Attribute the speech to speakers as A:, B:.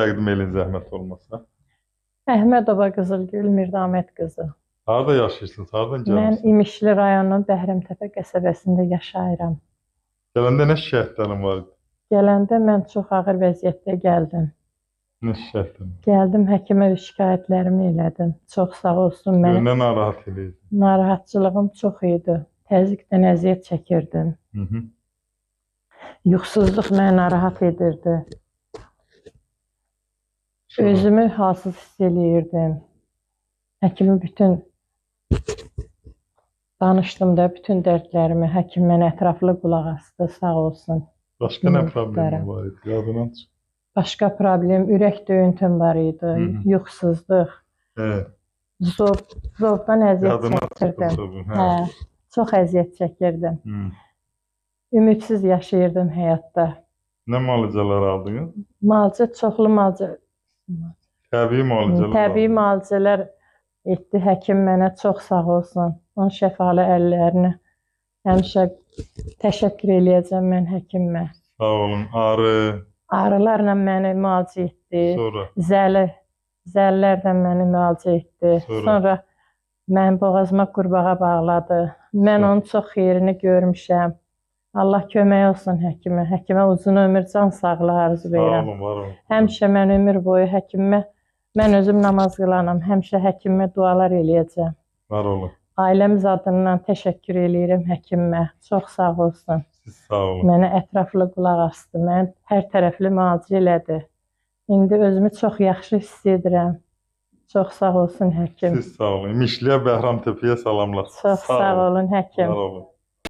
A: Təqdim eləyin zəhmət olmasa.
B: Əhmədova Qızılgül Mirdamət qızı.
A: Harada yaşayırsınız? Hardan
B: Mən
A: gəlmisiniz?
B: İmişli rayonunun Bəhrəmtəpə qəsəbəsində yaşayıram.
A: Gələndə nə şikayətlərin var idi?
B: Gələndə mən çox ağır vəziyyətdə gəldim.
A: Nə şikayətlərin?
B: Gəldim, həkimə şikayətlərimi elədim. Çox sağ olsun mənə.
A: Nə narahat eləyir?
B: Narahatçılığım çox idi. Təzyiqdən əziyyət çəkirdim.
A: Hı.
B: Yuxusuzluq məni narahat edirdi. Özümü halsız hiss eləyirdim. Həkimi bütün danışdım da bütün dərdlərimi. Həkim mənə ətraflı qulaq asdı, sağ olsun.
A: Başqa nə problemin var idi? Yadından çıx.
B: Başqa problem, ürək döyüntüm var idi, yuxusuzluq.
A: Evet.
B: Zovdan əziyyət
A: Yadından
B: çəkirdim.
A: çıxdı.
B: Hə, çox əziyyət çəkirdim. Ümidsiz yaşayırdım həyatda.
A: Nə müalicələr aldınız?
B: Müalicə, çoxlu müalicə.
A: Təbii müalicələr
B: Təbii
A: aldınız.
B: müalicələr etdi həkim mənə, çox sağ olsun. Onun şəfalı əllərinə həmişə təşəkkür eləyəcəm mən həkimə.
A: Sağ olun. Ağrı,
B: Ağrılarla məni müalicə etdi.
A: sonra
B: Zəllərlə məni müalicə etdi. Sonra mənim boğazıma qurbağa bağladı. Mən onun çox xeyrini görmüşəm. Allah kömək olsun həkimə. Həkimə uzun ömür, can sağlığı arzu
A: sağ
B: verirəm.
A: olun, var olun.
B: Həmişə mən ömür boyu həkimə, mən özüm namaz qılanam. Həmişə həkimə dualar eləyəcəm.
A: Var olun.
B: Ailəmiz adından təşəkkür eləyirəm həkimə. Çox sağ olsun.
A: Siz sağ olun.
B: Mənə ətraflı qulaq asdı. Mən hər tərəfli müalicə elədi. İndi özümü çox yaxşı hiss edirəm. Çox sağ olsun həkim.
A: Siz sağ olun. İmişliyə Bəhrəmtəpəyə salamlar.
B: Çox sağ olun həkim.
A: Var olun.